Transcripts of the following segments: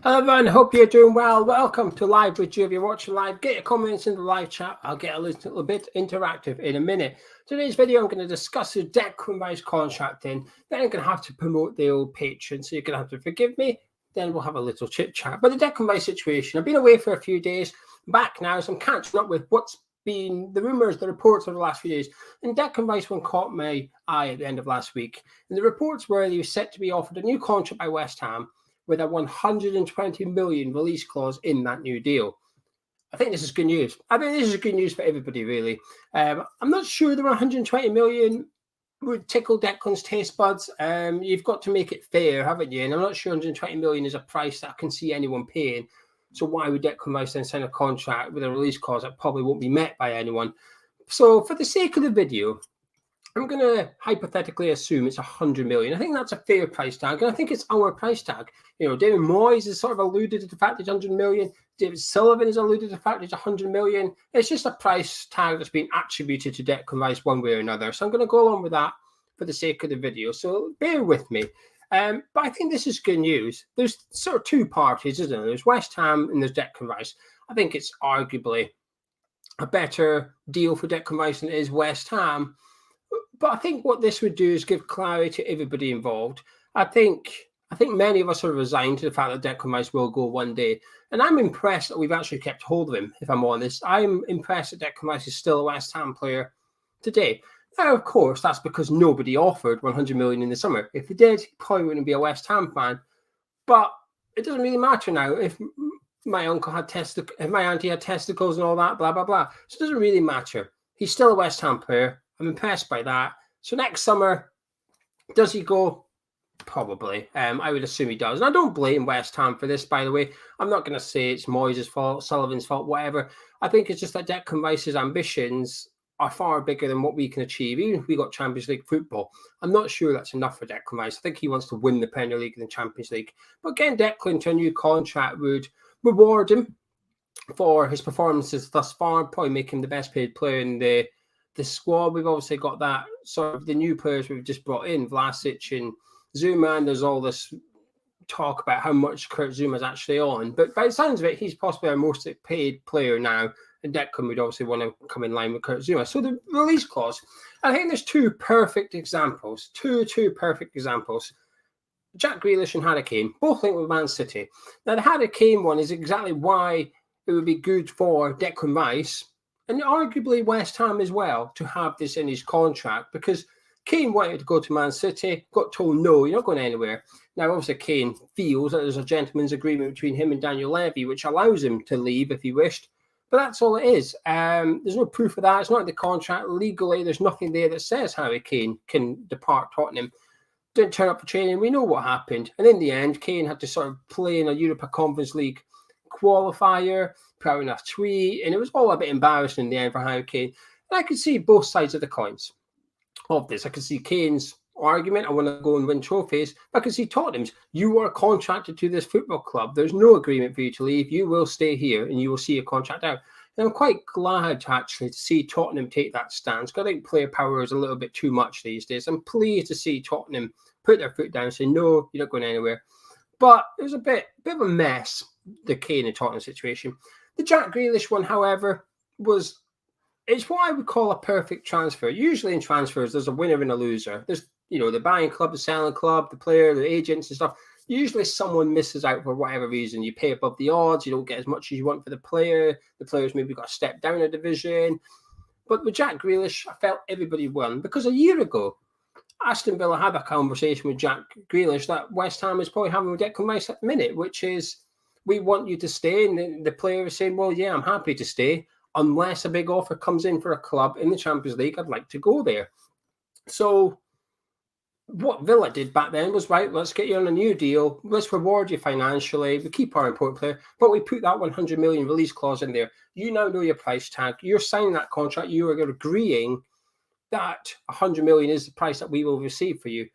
Hello everyone, hope you're doing well. Welcome to Live with you. If you're watching live, get your comments in the live chat. I'll get a little bit interactive in a minute. Today's video, I'm going to discuss the Declan Rice contracting. Then I'm going to have to promote the old Patreon, so you're going to have to forgive me. Then we'll have a little chit chat. But the Declan Rice situation, I've been away for a few days, back now, so I'm catching up with what's been the rumours, the reports over the last few days. And Declan Rice one caught my eye at the end of last week. And the reports were he was set to be offered a new contract by West Ham with a 120 million release clause in that new deal. I think this is good news. I think this is good news for everybody, really. I'm not sure the 120 million would tickle Declan's taste buds. You've got to make it fair, haven't you? And I'm not sure 120 million is a price that I can see anyone paying. So why would Declan Rice then sign a contract with a release clause that probably won't be met by anyone? So for the sake of the video, I'm going to hypothetically assume it's 100 million. I think that's a fair price tag, and I think it's our price tag. You know, David Moyes has sort of alluded to the fact it's 100 million. David Sullivan has alluded to the fact it's 100 million. It's just a price tag that's been attributed to Declan Rice one way or another. So I'm going to go along with that for the sake of the video. So bear with me. But I think this is good news. There's sort of two parties, isn't there? There's West Ham and there's Declan Rice. I think it's arguably a better deal for Declan Rice than it is West Ham. But I think what this would do is give clarity to everybody involved. I think many of us are resigned to the fact that Declan Rice will go one day. And I'm impressed that we've actually kept hold of him, if I'm honest. I'm impressed that Declan Rice is still a West Ham player today. Now, of course, that's because nobody offered 100 million in the summer. If they did, he probably wouldn't be a West Ham fan. But it doesn't really matter now if my uncle had if my auntie had testicles and all that, blah, blah, blah. So it doesn't really matter. He's still a West Ham player. I'm impressed by that. So next summer, does he go? Probably. I would assume he does. And I don't blame West Ham for this, by the way. I'm not going to say it's Moyes' fault, Sullivan's fault, whatever. I think it's just that Declan Rice's ambitions are far bigger than what we can achieve, even if we got Champions League football. I'm not sure that's enough for Declan Rice. I think he wants to win the Premier League and the Champions League. But getting Declan to a new contract would reward him for his performances thus far, probably make him the best paid player in the squad. We've obviously got that sort of the new players we've just brought in, Vlasic and Zuma, and there's all this talk about how much Kurt Zuma's actually on. But by the sounds of it, he's possibly our most paid player now, and Declan would obviously want to come in line with Kurt Zuma. So the release clause, I think there's two perfect examples. Two perfect examples. Jack Grealish and Harry Kane, both linked with Man City. Now, the Harry Kane one is exactly why it would be good for Declan Rice, and arguably West Ham as well, to have this in his contract, because Kane wanted to go to Man City, got told, no, you're not going anywhere. Now, obviously, Kane feels that there's a gentleman's agreement between him and Daniel Levy, which allows him to leave if he wished. But that's all it is. There's no proof of that. It's not in the contract. Legally, there's nothing there that says Harry Kane can depart Tottenham. Didn't turn up for training. We know what happened. And in the end, Kane had to sort of play in a Europa Conference League qualifier, put out enough tweet, and it was all a bit embarrassing in the end for Harry Kane. And I could see both sides of the coins of this. I could see Kane's argument, I want to go and win trophies. I could see Tottenham's, you are contracted to this football club. There's no agreement for you to leave. You will stay here and you will see your contract out. And I'm quite glad actually to see Tottenham take that stance, because I think player power is a little bit too much these days. I'm pleased to see Tottenham put their foot down and say, no, you're not going anywhere. But it was a bit of a mess, the Kane and Tottenham situation. The Jack Grealish one, however, it's what I would call a perfect transfer. Usually in transfers, there's a winner and a loser. There's, the buying club, the selling club, the player, the agents and stuff. Usually someone misses out for whatever reason. You pay above the odds. You don't get as much as you want for the player. The player's maybe got to step down a division. But with Jack Grealish, I felt everybody won, because a year ago, Aston Villa had a conversation with Jack Grealish that West Ham is probably having with Declan Rice at the minute, which is, we want you to stay. And the player is saying, well, yeah, I'm happy to stay. Unless a big offer comes in for a club in the Champions League, I'd like to go there. So what Villa did back then was, right, let's get you on a new deal. Let's reward you financially. We keep our important player, but we put that 100 million release clause in there. You now know your price tag. You're signing that contract. You are agreeing that 100 million is the price that we will receive for you.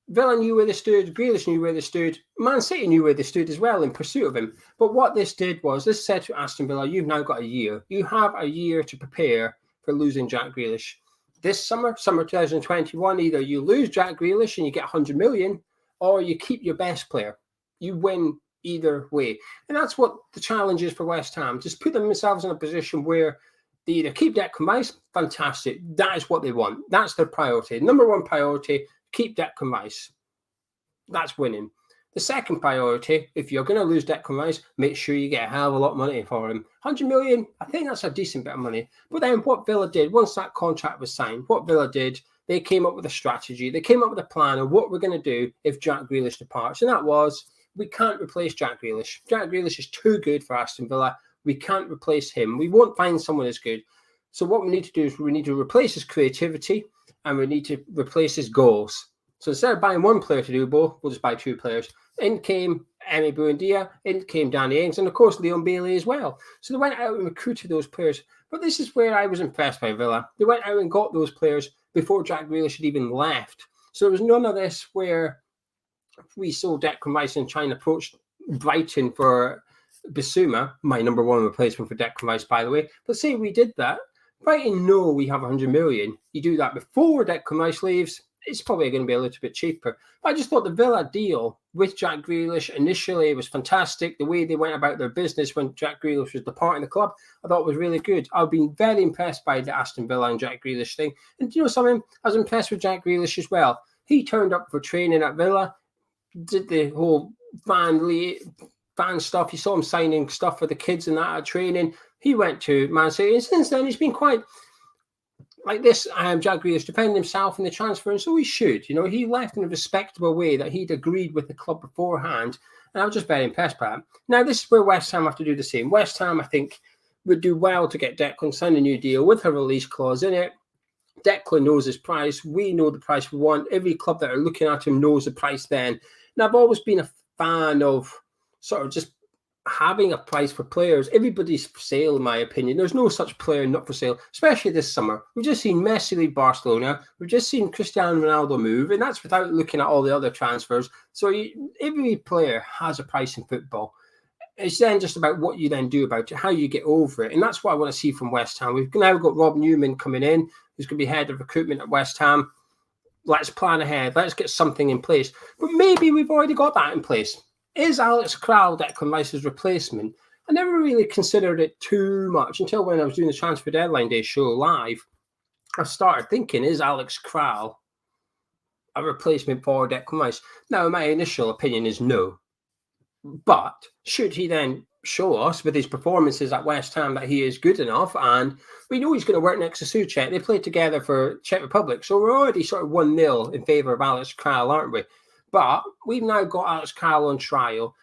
Villa knew where they stood. Grealish knew where they stood. Man City knew where they stood as well in pursuit of him. But what this did was, this said to Aston Villa, you've now got a year. You have a year to prepare for losing Jack Grealish. This summer 2021, either you lose Jack Grealish and you get 100 million, or you keep your best player. You win either way. And that's what the challenge is for West Ham. Just put themselves in a position where they either keep Declan Rice, fantastic. That is what they want. That's their priority. Number one priority, keep Declan Rice. That's winning. The second priority, if you're going to lose Declan Rice, make sure you get a hell of a lot of money for him. 100 million, I think that's a decent bit of money. But then what Villa did, once that contract was signed, what Villa did, they came up with a strategy. They came up with a plan of what we're going to do if Jack Grealish departs. And that was, we can't replace Jack Grealish. Jack Grealish is too good for Aston Villa. We can't replace him. We won't find someone as good. So what we need to do is we need to replace his creativity and we need to replace his goals. So instead of buying one player to do both, we'll just buy two players. In came Emi Buendia, in came Danny Ings, and of course Leon Bailey as well. So they went out and recruited those players. But this is where I was impressed by Villa. They went out and got those players before Jack Grealish had even left. So there was none of this where we saw Declan Rice and trying to approach Brighton for Bissouma, my number one replacement for Declan Rice, by the way. But say we did that, Brighton know we have 100 million. You do that before Declan Rice leaves, it's probably going to be a little bit cheaper. But I just thought the Villa deal with Jack Grealish initially was fantastic. The way they went about their business when Jack Grealish was departing the club, I thought was really good. I've been very impressed by the Aston Villa and Jack Grealish thing. And you know something? I was impressed with Jack Grealish as well. He turned up for training at Villa, did the whole fan stuff. You saw him signing stuff for the kids and that at training. He went to Man City, and since then he's been quite like this. Jack Grealish defending himself in the transfer, and so he should. You know, he left in a respectable way that he'd agreed with the club beforehand, and I was just very impressed by that. Now, this is where West Ham have to do the same. West Ham, I think, would do well to get Declan signed a new deal with a release clause in it. Declan knows his price. We know the price we want. Every club that are looking at him knows the price then. And I've always been a fan of sort of just having a price for players. Everybody's for sale, in my opinion. There's no such player not for sale, especially this summer. We've just seen Messi leave Barcelona. We've just seen Cristiano Ronaldo move, and that's without looking at all the other transfers. So every player has a price in football. It's then just about what you then do about it, how you get over it. And that's what I want to see from West Ham. We've now got Rob Newman coming in, who's going to be head of recruitment at West Ham. Let's plan ahead. Let's get something in place. But maybe we've already got that in place. Is Alex Kral Declan Rice's replacement? I never really considered it too much until when I was doing the Transfer Deadline Day show live. I started thinking, is Alex Kral a replacement for Declan Rice? Now, my initial opinion is no. But should he then show us with his performances at West Ham that he is good enough, and we know he's going to work next to Souček. They played together for Czech Republic, so we're already sort of 1-0 in favour of Alex Kral, aren't we? But we've now got Alex Kral on trial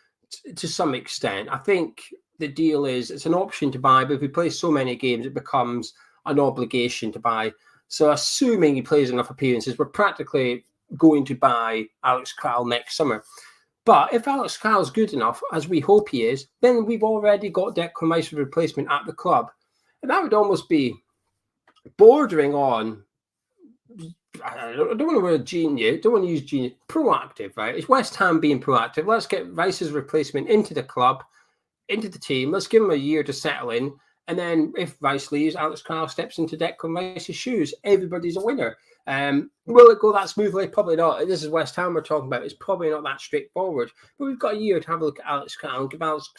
to some extent. I think the deal is it's an option to buy, but if he plays so many games, it becomes an obligation to buy. So assuming he plays enough appearances, we're practically going to buy Alex Kral next summer. But if Alex Kral is good enough, as we hope he is, then we've already got Declan Rice's replacement at the club. And that would almost be bordering on, I don't want to word genius, don't want to use genius, proactive, right? It's West Ham being proactive. Let's get Rice's replacement into the club, into the team. Let's give him a year to settle in. And then if Rice leaves, Alex Kral steps into Declan Rice's shoes. Everybody's a winner. Will it go that smoothly? Probably not. This is West Ham we're talking about. It's probably not that straightforward. But we've got a year to have a look at Alex Kral and give Alex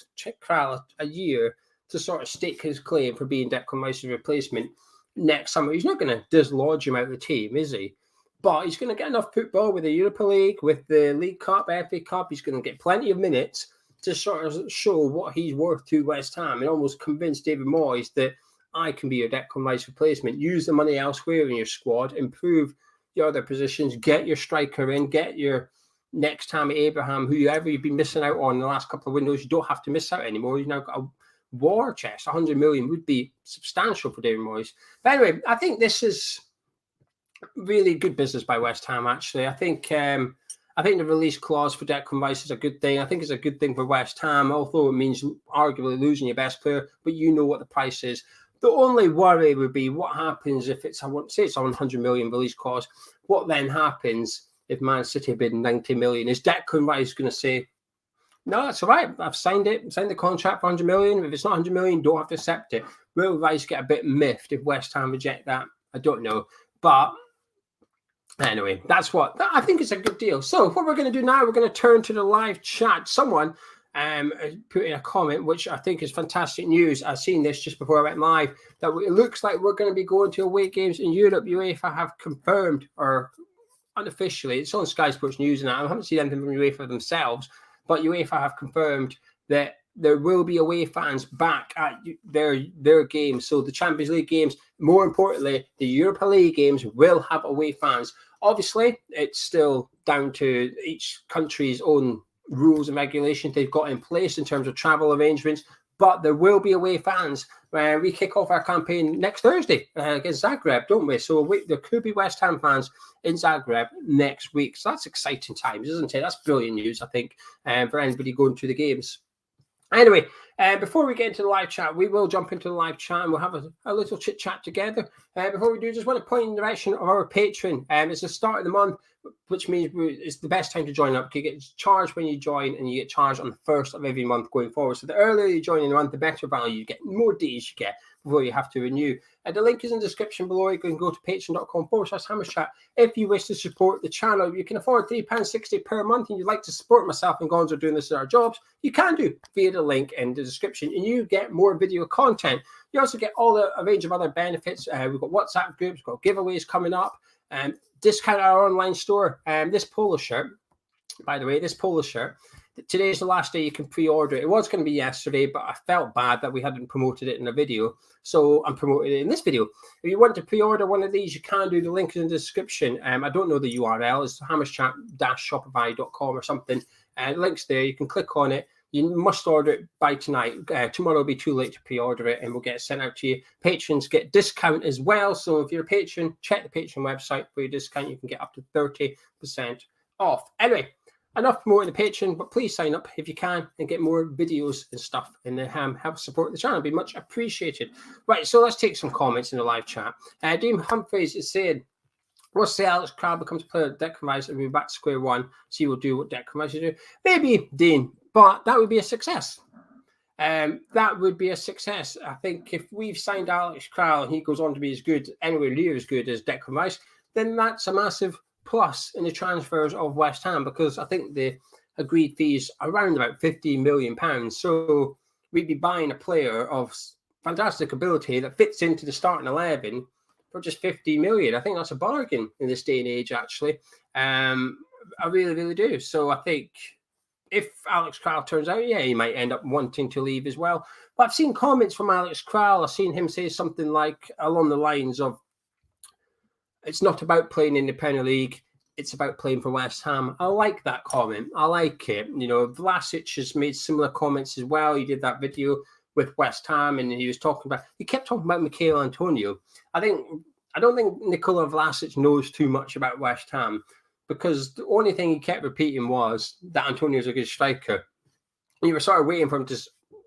Kral a year to sort of stake his claim for being Declan Rice's replacement next summer. He's not going to dislodge him out of the team, is he? But he's going to get enough football with the Europa League, with the League Cup, FA Cup. He's going to get plenty of minutes to sort of show what he's worth to West Ham and almost convince David Moyes that I can be your Declan Rice replacement. Use the money elsewhere in your squad, improve your other positions, get your striker in, get your next Tammy Abraham, whoever you've been missing out on in the last couple of windows. You don't have to miss out anymore. You've now got a war chest. 100 million would be substantial for David Moyes. But anyway, I think this is really good business by West Ham, actually. I think the release clause for Declan Rice is a good thing. I think it's a good thing for West Ham, although it means arguably losing your best player, but you know what the price is. The only worry would be what happens if it's, I won't say it's a 100 million release clause. What then happens if Man City bid 90 million? Is Declan Rice going to say, no, that's all right, I've signed it, signed the contract for 100 million. If it's not 100 million, don't have to accept it. Will Rice get a bit miffed if West Ham reject that? I don't know. But anyway, that's what I think it's a good deal. So what we're going to do now, we're going to turn to the live chat. Someone put in a comment, which I think is fantastic news. I've seen this just before I went live, that it looks like we're going to be going to away games in Europe. UEFA have confirmed, or unofficially, it's on Sky Sports News, and I haven't seen anything from UEFA themselves, but UEFA have confirmed that there will be away fans back at their games. So the Champions League games, more importantly, the Europa League games will have away fans. Obviously, it's still down to each country's own rules and regulations they've got in place in terms of travel arrangements, but there will be away fans. We kick off our campaign next Thursday against Zagreb, don't we? So there could be West Ham fans in Zagreb next week. So that's exciting times, isn't it? That's brilliant news, I think, for anybody going to the games. Anyway, before we get into the live chat, we will jump into the live chat and we'll have a little chit chat together. Before we do, just want to point in the direction of our Patreon. It's the start of the month, which means it's the best time to join up. You get charged when you join, and you get charged on the first of every month going forward. So the earlier you join in the month, the better value you get, more days you get before you have to renew. The link is in the description below. You can go to patreon.com/hammerschat if you wish to support the channel. You can afford £3.60 per month, and you'd like to support myself and Gonzo doing this at our jobs, you can do via the link in the description, and you get more video content. You also get a range of other benefits. We've got WhatsApp groups, we've got giveaways coming up, discount our online store. This polo shirt, by the way, today's the last day you can pre-order it. It was going to be yesterday, but I felt bad that we hadn't promoted it in a video, so I'm promoting it in this video. If you want to pre-order one of these, you can do. The link is in the description. I don't know the URL. It's hammerschat-shopify.com or something. The link's there. You can click on it. You must order it by tonight. Tomorrow will be too late to pre-order it, and we'll get it sent out to you. Patrons get discount as well. So if you're a patron, check the Patreon website for your discount. You can get up to 30% off. Anyway, enough promoting the Patreon, but please sign up if you can and get more videos and stuff, and help support the channel. It'd be much appreciated. Right, so let's take some comments in the live chat. Dean Humphreys is saying, we'll say Alex Crowell becomes a player at Declan Rice and we'll be back to square one, so he will do what Declan Rice will do. Maybe, Dean, but that would be a success. That would be a success. I think if we've signed Alex Crowell and he goes on to be as good, anywhere near as good as Declan Rice, then that's a massive plus in the transfers of West Ham, because I think the agreed fees are around about £50 million. So we'd be buying a player of fantastic ability that fits into the starting 11 for just $50 million. I think that's a bargain in this day and age, actually. I really, really do. So I think if Alex Crowell turns out, yeah, he might end up wanting to leave as well. But I've seen comments from Alex Crowell. I've seen him say something like along the lines of, it's not about playing in the Premier League, it's about playing for West Ham. I like that comment. I like it. You know, Vlasic has made similar comments as well. He did that video with West Ham, and he kept talking about Michail Antonio. I don't think Nikola Vlasic knows too much about West Ham, because the only thing he kept repeating was that Antonio's a good striker. And you were sort of waiting for him to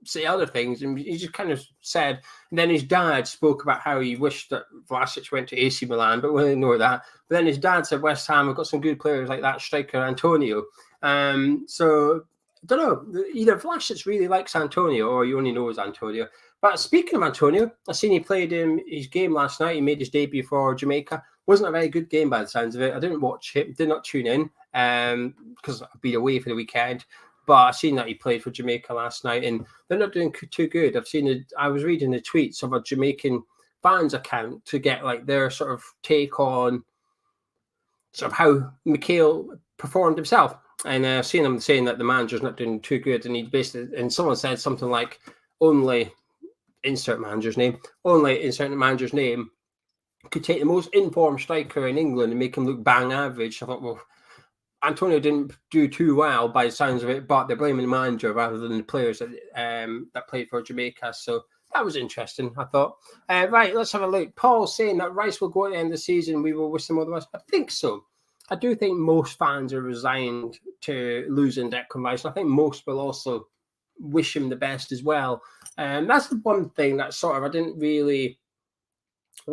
say other things, and he just kind of said, and then his dad spoke about how he wished that Vlasic went to AC Milan, but we'll ignore that. But then his dad said West Ham have got some good players like that striker Antonio. So I don't know, either Vlasic really likes Antonio or he only knows Antonio. But speaking of Antonio, I seen he played in his game last night. He made his debut for Jamaica. Wasn't a very good game by the sounds of it. I didn't watch it, did not tune in because I've been away for the weekend. But I've seen that he played for Jamaica last night, and they're not doing too good. I was reading the tweets of a Jamaican fans account to get like their sort of take on sort of how Michail performed himself. And I've seen them saying that the manager's not doing too good, and someone said something like, only insert manager's name could take the most informed striker in England and make him look bang average. I thought, well, Antonio didn't do too well by the sounds of it, but they're blaming the manager rather than the players that played for Jamaica. So that was interesting, I thought. Right, let's have a look. Paul saying that Rice will go at the end of the season. We will wish him all the best. I think so. I do think most fans are resigned to losing Declan Rice. I think most will also wish him the best as well. That's the one thing that sort of I didn't really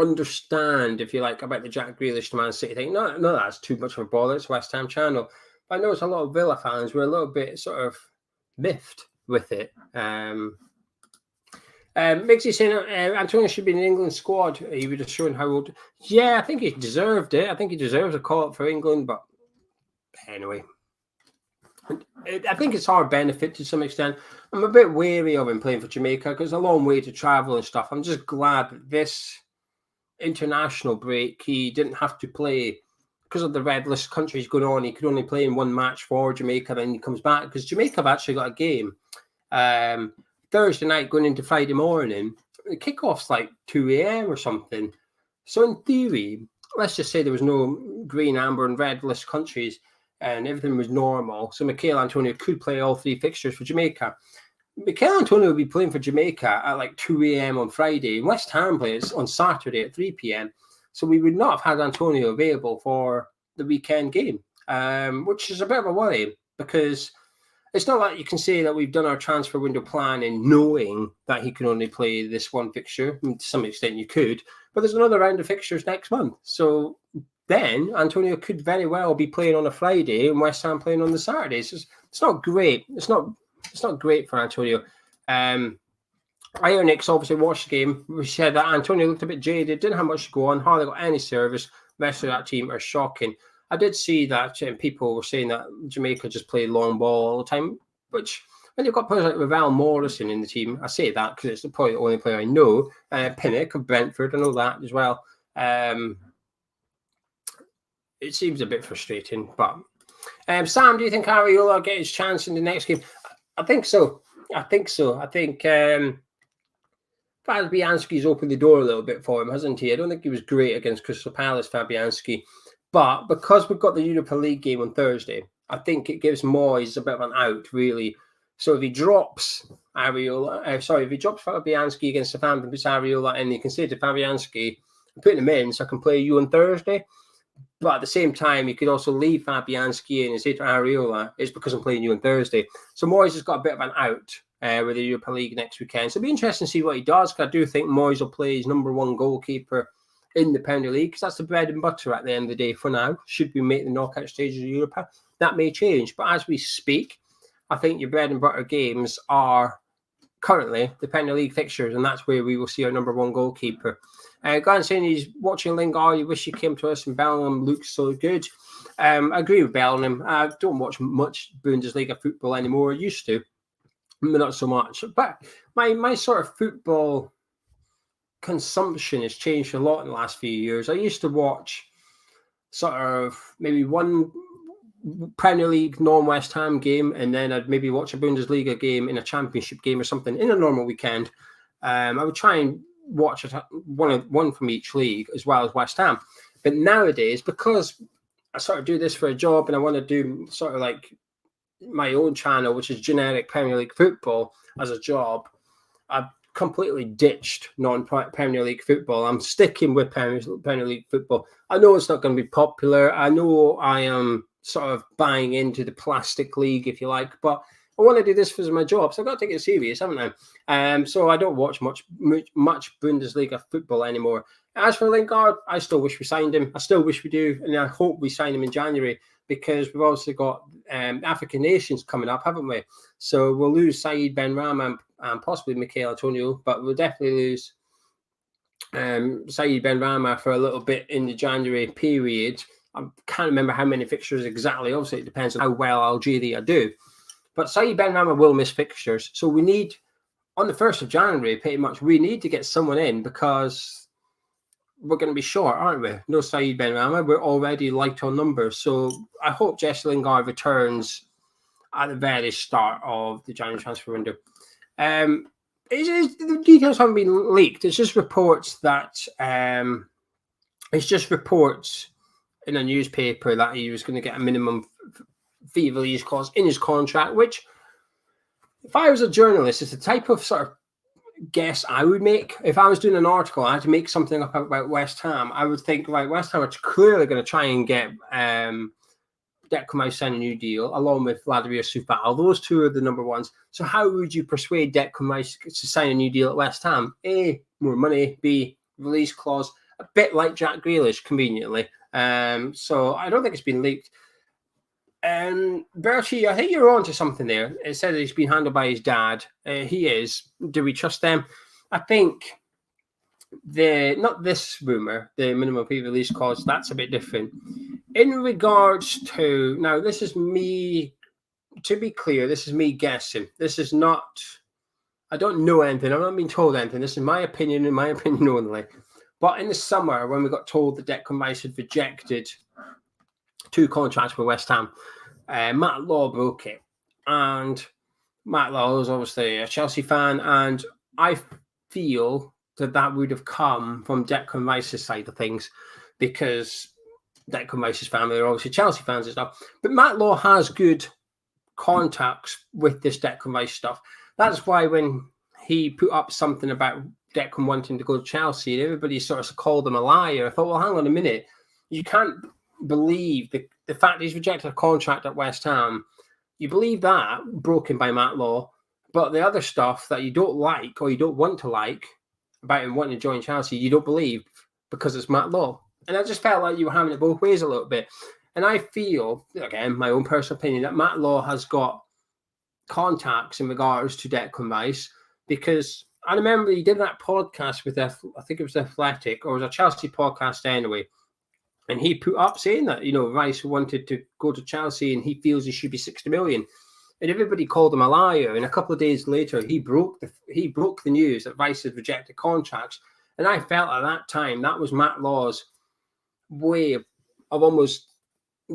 understand, if you like, about the Jack Grealish to Man City thing. No, that's too much of a bother. It's West Ham channel. But I noticed a lot of Villa fans were a little bit sort of miffed with it. Mixie saying Antonio should be in the England squad. He would have shown how old. Yeah, I think he deserved it. I think he deserves a call up for England. But anyway, I think it's our benefit to some extent. I'm a bit wary of him playing for Jamaica because it's a long way to travel and stuff. I'm just glad that this international break, he didn't have to play because of the red list countries going on. He could only play in one match for Jamaica, then he comes back because Jamaica have actually got a game Thursday night going into Friday morning. The kickoff's like 2 a.m. or something. So in theory, let's just say there was no green, amber, and red list countries, and everything was normal. So Michail Antonio could play all 3 fixtures for Jamaica. Michail Antonio will be playing for Jamaica at like 2 a.m. on Friday. West Ham plays on Saturday at 3 p.m. So we would not have had Antonio available for the weekend game, which is a bit of a worry because it's not like you can say that we've done our transfer window planning knowing that he can only play this one fixture. I mean, to some extent you could, but there's another round of fixtures next month. So then Antonio could very well be playing on a Friday and West Ham playing on the Saturday. So it's not great. It's not great for Antonio. Ionix obviously watched the game. We said that Antonio looked a bit jaded, didn't have much to go on, hardly got any service. The rest of that team are shocking. I did see that people were saying that Jamaica just played long ball all the time, which when you've got players like Ravel Morrison in the team, I say that because it's probably the only player I know. Pinnock of Brentford, I know that as well. It seems a bit frustrating, but Sam, do you think Areola will get his chance in the next game? I think so. I think Fabianski's opened the door a little bit for him, hasn't he? I don't think he was great against Crystal Palace, Fabianski. But because we've got the Europa League game on Thursday, I think it gives Moyes a bit of an out, really. So if he drops Fabianski against Southampton, puts Areola in, he can say to Fabianski, I'm putting him in so I can play you on Thursday. But at the same time, you could also leave Fabianski in and say to Areola, it's because I'm playing you on Thursday. So Moyes has got a bit of an out with the Europa League next weekend. So it'll be interesting to see what he does, because I do think Moyes will play his number 1 goalkeeper in the Premier League, because that's the bread and butter at the end of the day for now. Should we make the knockout stages of Europa? That may change. But as we speak, I think your bread and butter games are currently the Premier League fixtures, and that's where we will see our number 1 goalkeeper. Glenn saying he's watching Lingard. You wish he came to us, and Bellingham looks so good. I agree with Bellingham. I don't watch much Bundesliga football anymore. I used to, but not so much. But my sort of football consumption has changed a lot in the last few years. I used to watch sort of maybe one Premier League non-West Ham game, and then I'd maybe watch a Bundesliga game in a championship game or something in a normal weekend. I would try and watch one from each league as well as West Ham. But nowadays, because I sort of do this for a job and I want to do sort of like my own channel, which is generic Premier League football as a job, I've completely ditched non-Premier League football. I'm sticking with Premier League football. I know it's not going to be popular. I know I am sort of buying into the plastic league, if you like, but I want to do this for my job, so I've got to take it serious, haven't I? So I don't watch much Bundesliga football anymore. As for Lingard, I still wish we signed him. I still wish we do, and I hope we sign him in January, because we've also got African nations coming up, haven't we? So we'll lose Saeed Benrahma and possibly Michail Antonio, but we'll definitely lose Saeed Benrahma for a little bit in the January period. I can't remember how many fixtures exactly. Obviously, it depends on how well Algeria do. But Saeed Benrahma will miss fixtures. So we need, on the 1st of January, pretty much, we need to get someone in, because we're going to be short, aren't we? No Saeed Benrahma. We're already light on numbers. So I hope Jesse Lingard returns at the very start of the January transfer window. The details haven't been leaked. It's just reports that in a newspaper that he was going to get a minimum fee release clause in his contract, which, if I was a journalist, it's the type of sort of guess I would make. If I was doing an article, I had to make something up about West Ham. I would think, right, West Ham are clearly going to try and get Declan Rice sign a new deal, along with Vladimir Sufal. Those two are the number ones. So how would you persuade Declan Rice to sign a new deal at West Ham? A, more money. B, release clause. A bit like Jack Grealish, conveniently. So I don't think it's been leaked. Bertie, I think you're on to something there. It said that he's been handled by his dad. He is. Do we trust them? I think not this rumour, the minimum fee release clause, that's a bit different. In regards to, now this is me to be clear, this is me guessing. This is not, I don't know anything. I'm not being told anything. This is my opinion and my opinion only. But in the summer, when we got told that Declan Rice had rejected 2 contracts with West Ham, Matt Law broke it. And Matt Law is obviously a Chelsea fan. And I feel that would have come from Declan Rice's side of things, because Declan Rice's family are obviously Chelsea fans and stuff. But Matt Law has good contacts with this Declan Rice stuff. That's why when he put up something about Declan wanting to go to Chelsea, and everybody sort of called him a liar, I thought, well, hang on a minute. You can't believe the fact he's rejected a contract at West Ham. You believe that, broken by Matt Law, but the other stuff that you don't like or you don't want to like about him wanting to join Chelsea, you don't believe because it's Matt Law. And I just felt like you were having it both ways a little bit. And I feel, again, my own personal opinion, that Matt Law has got contacts in regards to Declan Rice, because I remember he did that podcast with, I think it was Athletic, or it was a Chelsea podcast anyway, and he put up saying that, Rice wanted to go to Chelsea and he feels he should be 60 million. And everybody called him a liar. And a couple of days later, he broke the news that Rice had rejected contracts. And I felt at that time that was Matt Law's way of almost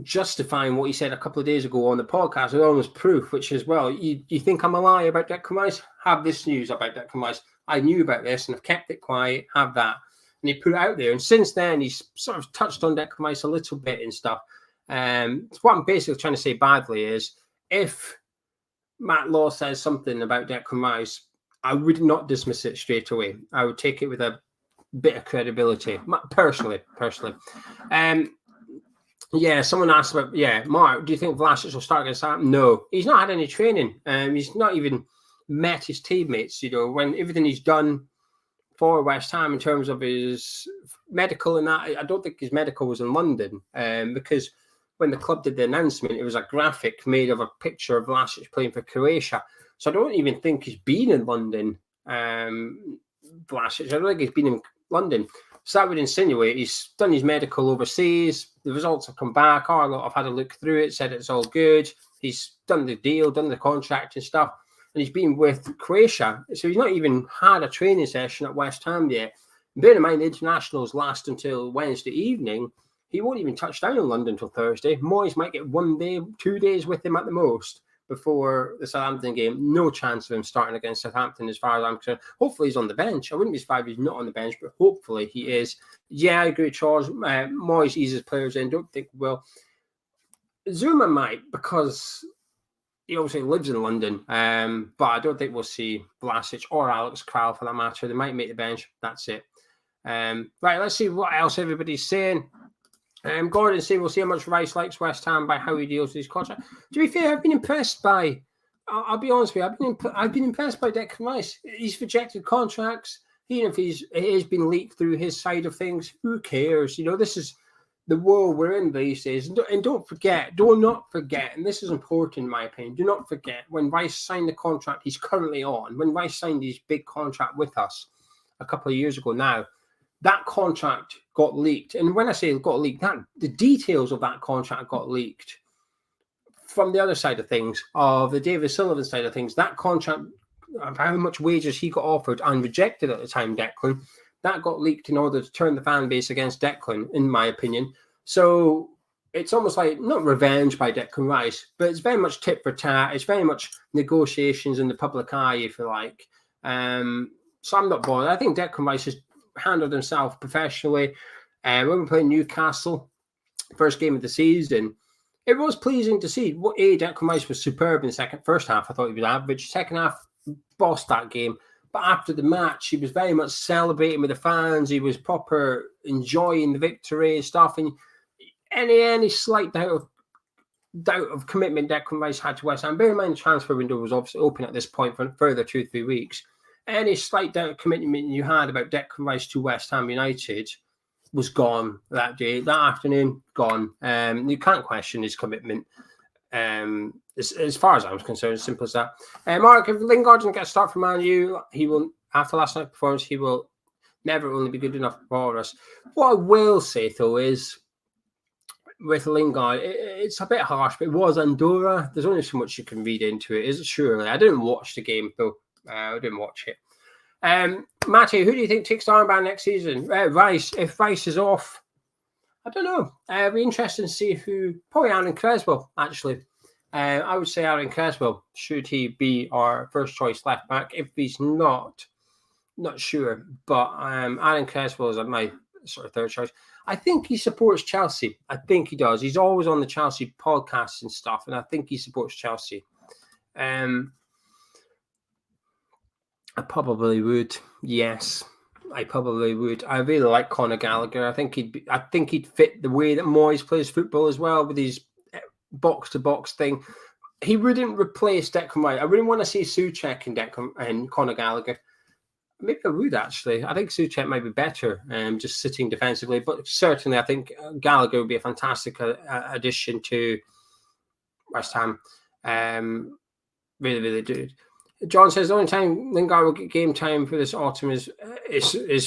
justifying what he said a couple of days ago on the podcast with almost proof, which is, well, you think I'm a liar about Declan Rice? Have this news about Declan Rice. I knew about this and I've kept it quiet. Have that. And he put it out there. And since then, he's sort of touched on Declan Rice a little bit and stuff. What I'm basically trying to say badly is, if Matt Law says something about Declan Rice, I would not dismiss it straight away. I would take it with a bit of credibility, personally. Someone asked about, Mark, do you think Vlasic will start against that? No, he's not had any training. He's not even met his teammates, when everything he's done for West Ham in terms of his medical and that. I don't think his medical was in London, because when the club did the announcement, it was a graphic made of a picture of Vlasic playing for Croatia. So I don't even think he's been in London, Vlasic. I don't think he's been in London. So that would insinuate he's done his medical overseas. The results have come back. I've had a look through it, said it's all good. He's done the deal, done the contract and stuff. And he's been with Croatia. So he's not even had a training session at West Ham yet. Bear in mind, the internationals last until Wednesday evening. He won't even touch down in London until Thursday. Moyes might get 1 day, 2 days with him at the most before the Southampton game. No chance of him starting against Southampton as far as I'm concerned. Hopefully he's on the bench. I wouldn't be surprised if he's not on the bench, but hopefully he is. Yeah, I agree, Charles. Moyes eases players in. Don't think, well, Zuma might, because he obviously lives in London. But I don't think we'll see Vlasic or Alex Kral for that matter. They might make the bench. That's it. Right, let's see what else everybody's saying. Gordon saying we'll see how much Rice likes West Ham by how he deals with his contract. To be fair, I've been impressed by. I'll be honest with you. I've been impressed by Declan Rice. He's rejected contracts. Even if it has been leaked through his side of things, who cares? This is the world we're in these days. And do not forget, and this is important in my opinion. Do not forget when Rice signed the contract he's currently on. When Rice signed his big contract with us a couple of years ago now. That contract got leaked. And when I say it got leaked, the details of that contract got leaked from the other side of things, of the David Sullivan side of things. That contract, of how much wages he got offered and rejected at the time, Declan, that got leaked in order to turn the fan base against Declan, in my opinion. So it's almost like, not revenge by Declan Rice, but it's very much tit for tat. It's very much negotiations in the public eye, if you like. So I'm not bothered. I think Declan Rice has handled himself professionally. When we played Newcastle, first game of the season, it was pleasing to see. Declan Rice was superb in the first half. I thought he was average. Second half, bossed that game. But after the match, he was very much celebrating with the fans. He was proper enjoying the victory and stuff. And any slight doubt of commitment Declan Rice had to West Ham. Bear in mind, the transfer window was obviously open at this point for a further 2-3 weeks. Any slight doubt of commitment you had about Declan Rice to West Ham United was gone that day, that afternoon, gone. You can't question his commitment. As far as I was concerned, as simple as that. Mark, if Lingard doesn't get a start for Man U, he will, after last night's performance, he will never only be good enough for us. What I will say, though, is with Lingard, it's a bit harsh, but it was Andorra. There's only so much you can read into it, is it? Surely. I didn't watch the game, though. I didn't watch it. Matty, who do you think takes the armband next season? Rice. If Rice is off, I don't know. It'd be interesting to see who. Probably Aaron Creswell, actually. I would say Aaron Creswell. Should he be our first choice left back? If he's not sure. But Aaron Creswell is my sort of third choice. I think he supports Chelsea. I think he does. He's always on the Chelsea podcasts and stuff, and I think he supports Chelsea. I probably would. Yes, I probably would. I really like Conor Gallagher. I think he'd fit the way that Moyes plays football as well, with his box to box thing. He wouldn't replace Declan Rice. I wouldn't want to see Souček and Conor Gallagher. Maybe I would, actually. I think Souček might be better, just sitting defensively. But certainly, I think Gallagher would be a fantastic addition to West Ham. Really, really do. John says the only time Lingard will get game time for this autumn is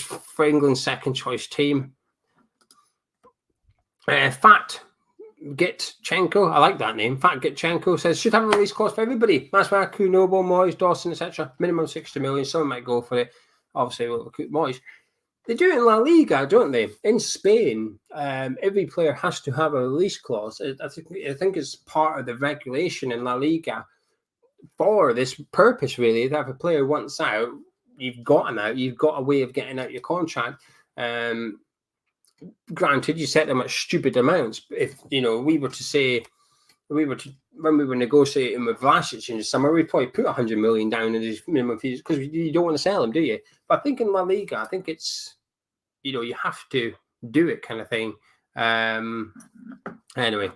for England's second choice team. Fat Gitchenko, I like that name. Fat Gitchenko says should have a release clause for everybody. Masmaku, Noble, Moyes, Dawson, etc. Minimum 60 million. Someone might go for it. Obviously, we'll recruit Moyes. They do it in La Liga, don't they? In Spain, every player has to have a release clause. I think it's part of the regulation in La Liga for this purpose, really. That if a player wants out, you've got him out. You've got a way of getting out your contract. Granted, you set them at stupid amounts. If when we were negotiating with Vlasic in the summer, we'd probably put 100 million down in his minimum fees because you don't want to sell him, do you? But I think in La Liga, I think it's you have to do it kind of thing. Anyway,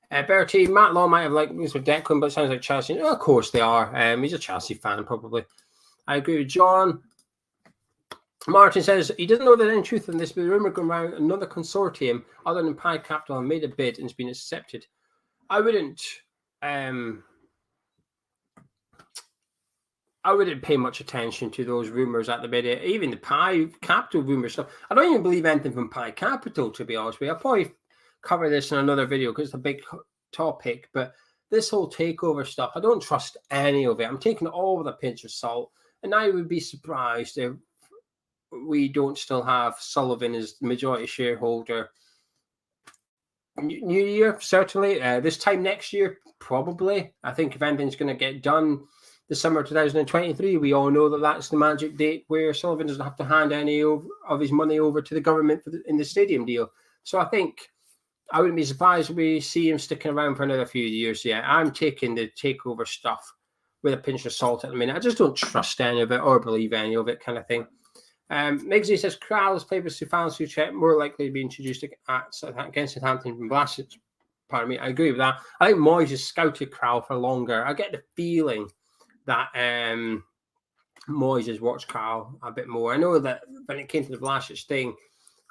Bertie, Matt Law might have liked this with Declan, but it sounds like Chelsea. Of course they are. He's a Chelsea fan, probably. I agree with John. Martin says he doesn't know there's any truth in this, but the rumour going around another consortium other than Pi Capital have made a bid and it's been accepted. I wouldn't pay much attention to those rumours at the minute. Even the Pi Capital rumour stuff. I don't even believe anything from Pi Capital, to be honest with you. I'll probably cover this in another video because it's a big topic. But this whole takeover stuff, I don't trust any of it. I'm taking it all with a pinch of salt. And I would be surprised if we don't still have Sullivan as the majority shareholder. New year, certainly. This time next year, probably. I think if anything's going to get done the summer 2023, we all know that that's the magic date where Sullivan doesn't have to hand any of his money over to the government in the stadium deal. So I think I wouldn't be surprised if we see him sticking around for another few years. Yeah, I'm taking the takeover stuff with a pinch of salt at the minute. I just don't trust any of it or believe any of it, kind of thing. Migsy says Kral's played with Stefan Souček, more likely to be introduced against Southampton from Vlasic. Pardon me, I agree with that. I think Moyes has scouted Kral for longer. I get the feeling that Moyes has watched Kral a bit more. I know that when it came to the Vlasic thing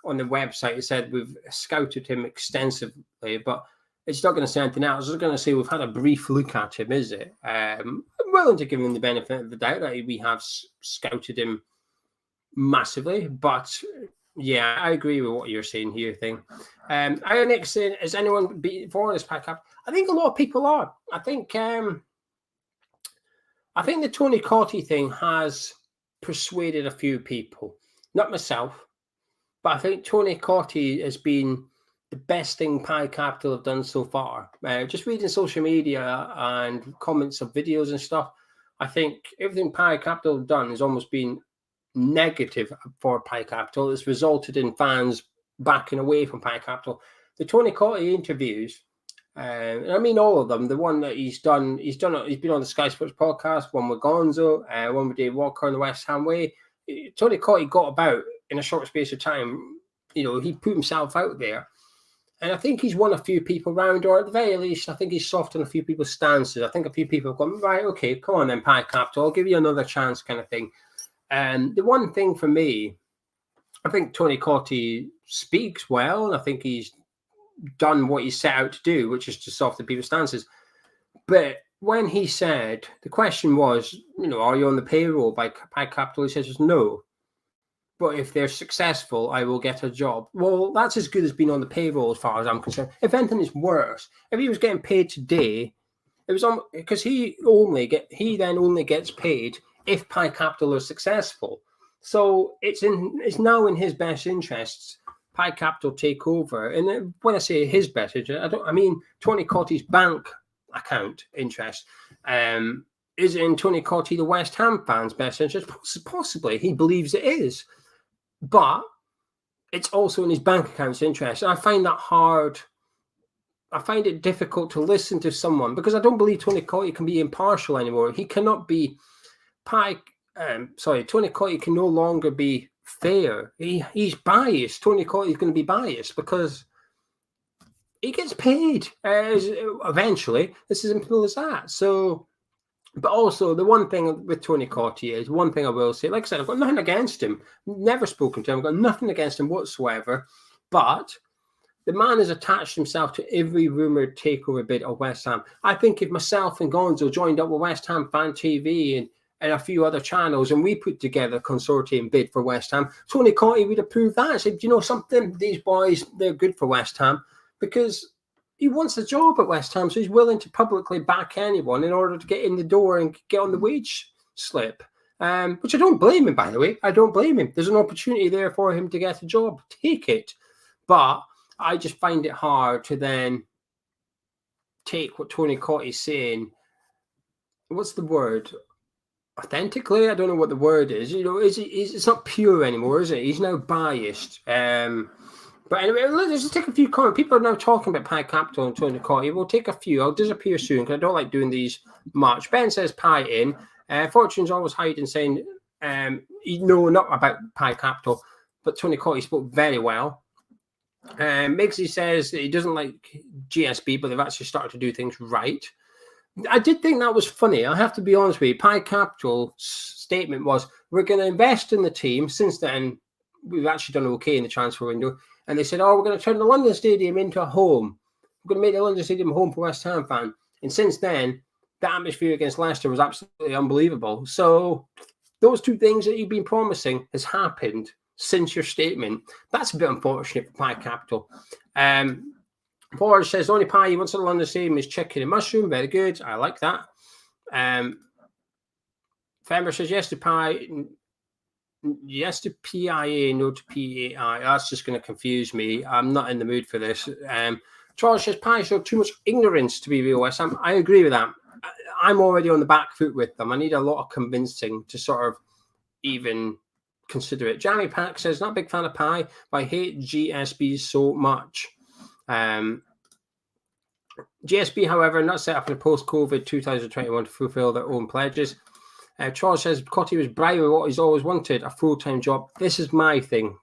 on the website, it said we've scouted him extensively, but it's not going to say anything else. It's going to say we've had a brief look at him, is it? I'm willing to give him the benefit of the doubt that we have scouted him massively, but yeah, I agree with what you're saying here. Our next thing is anyone for this pack up? I think a lot of people are. I think the Tony Cottee thing has persuaded a few people, not myself, but I think Tony Cottee has been the best thing Pi Capital have done so far. Just reading social media and comments of videos and stuff, I think everything Pi Capital have done has almost been negative for Pi Capital. It's resulted in fans backing away from Pi Capital. The Tony Cottee interviews, and I mean all of them. The one that he's been on the Sky Sports podcast, one with Gonzo, one with Dave Walker on the West Ham Way. Tony Cottee got about in a short space of time. He put himself out there, and I think he's won a few people round, or at the very least, I think he's softened a few people's stances. I think a few people have gone, right, okay, come on then, Pi Capital, I'll give you another chance, kind of thing. And the one thing for me, I think Tony Cottee speaks well, and I think he's done what he set out to do, which is to soften people's stances. But when he said, the question was, are you on the payroll by Pi Capital? He says no. but if they're successful, I will get a job. Well, that's as good as being on the payroll as far as I'm concerned. If anything is worse, if he was getting paid today, it was on because he then only gets paid if Pi Capital is successful. So it's now in his best interests. Pi Capital take over, and when I say his best interest, I mean Tony Cotty's bank account interest. Is it in Tony Cotty, the West Ham fans' best interest? Possibly, he believes it is. But it's also in his bank account's interest. And I find that hard. I find it difficult to listen to someone because I don't believe Tony Cotty can be impartial anymore. He cannot be Tony Cotty can no longer be fair. He's biased. Tony Cotty is going to be biased because he gets paid eventually. It's as simple as that. So, but also the one thing with Tony Cotty is one thing I will say. Like I said, I've got nothing against him. Never spoken to him. I've got nothing against him whatsoever. But the man has attached himself to every rumoured takeover bid of West Ham. I think if myself and Gonzo joined up with West Ham Fan TV and a few other channels, and we put together a consortium bid for West Ham, Tony Cotty would approve that and say, you know something, these boys, they're good for West Ham, because he wants a job at West Ham, so he's willing to publicly back anyone in order to get in the door and get on the wage slip, which I don't blame him, by the way. I don't blame him. There's an opportunity there for him to get a job. Take it. But I just find it hard to then take what Tony Cotty's saying. What's the word? Authentically? I don't know what the word is. You know, it's not pure anymore, is it? He's now biased. But anyway, let's just take a few comments. People are now talking about Pi Capital and Tony Cotty. We'll take a few. I'll disappear soon because I don't like doing these much. Ben says Pi in. Fortune's always hiding, saying, no, not about Pi Capital, but Tony Cotty spoke very well. Mixie says that he doesn't like GSB, but they've actually started to do things right. I did think that was funny. I have to be honest with you. Pi Capital's statement was, we're going to invest in the team. Since then, we've actually done okay in the transfer window. And they said, we're going to turn the London Stadium into a home. We're going to make the London Stadium a home for West Ham fan. And since then, the atmosphere against Leicester was absolutely unbelievable. So those two things that you've been promising has happened since your statement. That's a bit unfortunate for Pi Capital. Forrest says, the only pie he wants at the London Stadium is chicken and mushroom. Very good. I like that. Fember says, yes to pie. Yes to PIA, no to PAI. That's just going to confuse me. I'm not in the mood for this. Charles says, Pi showed too much ignorance to be real West Ham. I agree with that. I'm already on the back foot with them. I need a lot of convincing to sort of even consider it. Jamie Pack says, not a big fan of Pi, but I hate GSB so much. GSB, however, not set up in a post-COVID 2021 to fulfill their own pledges. Charles says, Cotty was bribed with what he's always wanted, a full-time job. This is my thing.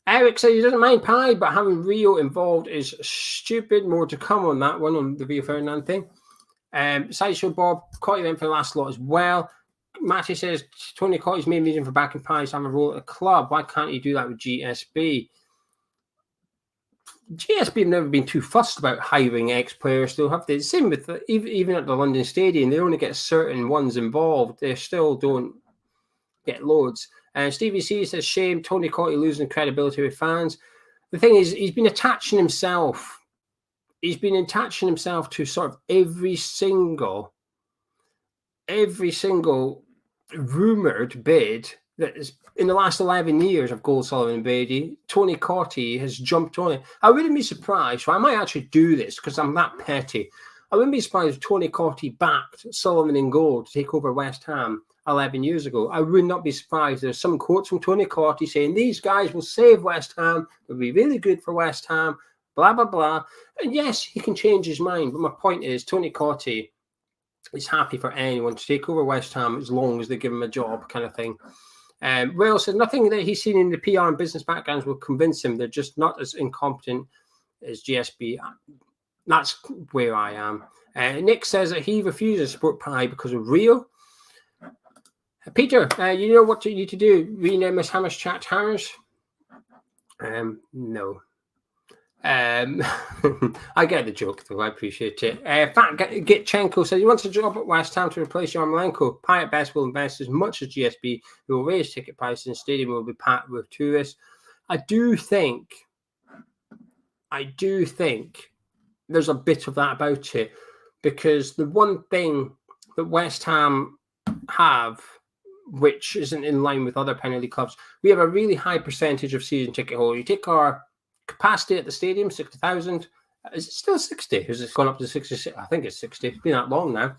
Eric says he doesn't mind Pi, but having Rio involved is stupid. More to come on that one, on the Rio Ferdinand thing. Sideshow Bob, Cotty went for the last lot as well. Matty says, Tony Cotty's main reason for backing Pi is having a role at the club. Why can't he do that with GSB? GSB have never been too fussed about hiring ex-players, still have they? Same with even at the London Stadium, they only get certain ones involved. They still don't get loads. And Stevie C says, shame, Tony Cotty losing credibility with fans. The thing is, he's been attaching himself to sort of every single rumoured bid that is in the last 11 years of Gold, Sullivan and Brady. Tony Cotty has jumped on it. I wouldn't be surprised, so I might actually do this because I'm that petty. I wouldn't be surprised if Tony Cotty backed Sullivan and Gold to take over West Ham 11 years ago. I would not be surprised. There's some quotes from Tony Cotty saying these guys will save West Ham, will be really good for West Ham, blah, blah, blah. And yes, he can change his mind. But my point is, Tony Cotty is happy for anyone to take over West Ham as long as they give him a job, kind of thing. Wales said nothing that he's seen in the PR and business backgrounds will convince him. They're just not as incompetent as GSB. That's where I am. Nick says that he refuses to support Pi because of Rio. Peter, you know what you need to do? Rename Miss Hammers Chat Hammers? No. I get the joke, though. I appreciate it. Fat Gitchenko says he wants a job at West Ham to replace Yarmolenko. Pi at best will invest as much as GSB, who will raise ticket prices, and stadium will be packed with tourists. I do think there's a bit of that about it, because the one thing that West Ham have, which isn't in line with other Premier League clubs, we have a really high percentage of season ticket holders. You take our capacity at the stadium, 60,000. Is it still 60? Has it gone up to 66? I think it's 60. It's been that long now.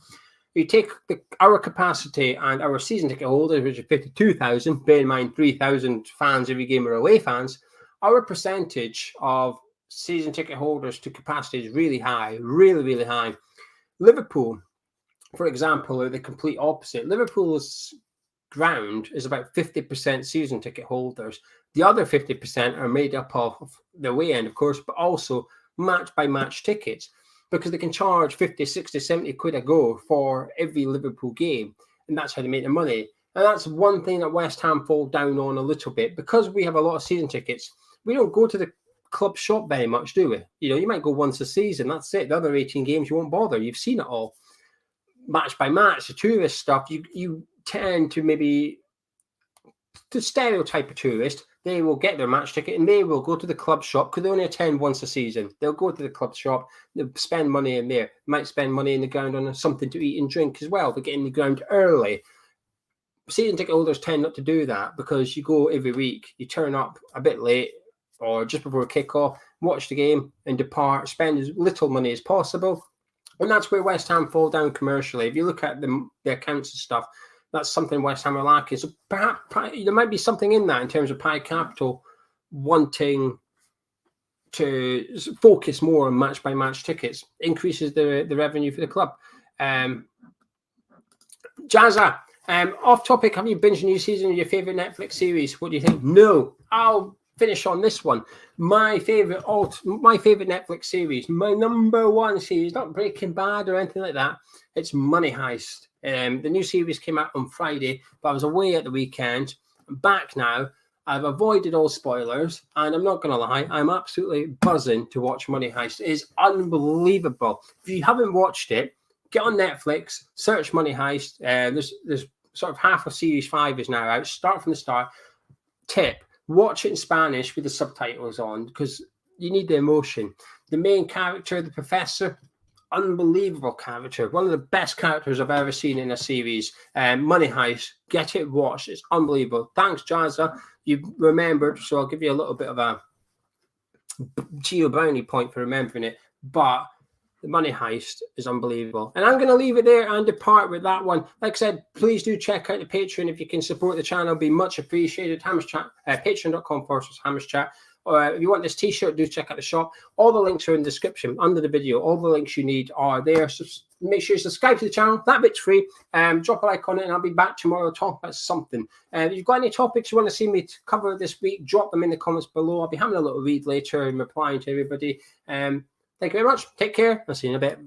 You take our capacity and our season ticket holders, which is 52,000, bear in mind 3,000 fans every game are away fans. Our percentage of season ticket holders to capacity is really high, really, really high. Liverpool, for example, are the complete opposite. Liverpool's ground is about 50% season ticket holders. The other 50% are made up of the away end, of course, but also match-by-match tickets, because they can charge 50, 60, 70 quid a go for every Liverpool game, and that's how they make their money. And that's one thing that West Ham fall down on a little bit, because we have a lot of season tickets. We don't go to the club shop very much, do we? You know, you might go once a season, that's it. The other 18 games, you won't bother. You've seen it all. Match by match, the tourist stuff, you tend to maybe, to stereotype a tourist, they will get their match ticket and they will go to the club shop, because they only attend once a season. They'll go to the club shop, they'll spend money in there, might spend money in the ground on something to eat and drink as well. They get in the ground early. Season ticket holders tend not to do that, because you go every week, you turn up a bit late or just before kickoff, watch the game and depart, spend as little money as possible. And that's where West Ham fall down commercially. If you look at the accounts and stuff, that's something West Ham are lacking. So perhaps there might be something in that in terms of Pi Capital wanting to focus more on match-by-match tickets, increases the revenue for the club. Jazza, off topic, have you binged a new season of your favourite Netflix series? What do you think? No, I'll finish on this one. My favourite Netflix series, my number one series, not Breaking Bad or anything like that. It's Money Heist. The new series came out on Friday, but I was away at the weekend. I'm back now. I've avoided all spoilers, and I'm not going to lie, I'm absolutely buzzing to watch Money Heist. It is unbelievable. If you haven't watched it, get on Netflix, search Money Heist. There's sort of half of series 5 is now out. Start from the start. Tip: watch it in Spanish with the subtitles on, because you need the emotion. The main character, the professor, unbelievable character. One of the best characters I've ever seen in a series. Money Heist. Get it watched. It's unbelievable. Thanks, Jazza. You remembered, so I'll give you a little bit of a Geo Brownie point for remembering it. But the Money Heist is unbelievable. And I'm going to leave it there and depart with that one. Like I said, please do check out the Patreon. If you can support the channel, be much appreciated. Hammers Chat, patreon.com/Hammers Chat. Or if you want this t-shirt, do check out the shop. All the links are in the description under the video. All the links you need are there. So make sure you subscribe to the channel. That bit's free. Drop a like on it, and I'll be back tomorrow to talk about something. If you've got any topics you want to see me cover this week, drop them in the comments below. I'll be having a little read later and replying to everybody. Thank you very much. Take care. I'll see you in a bit.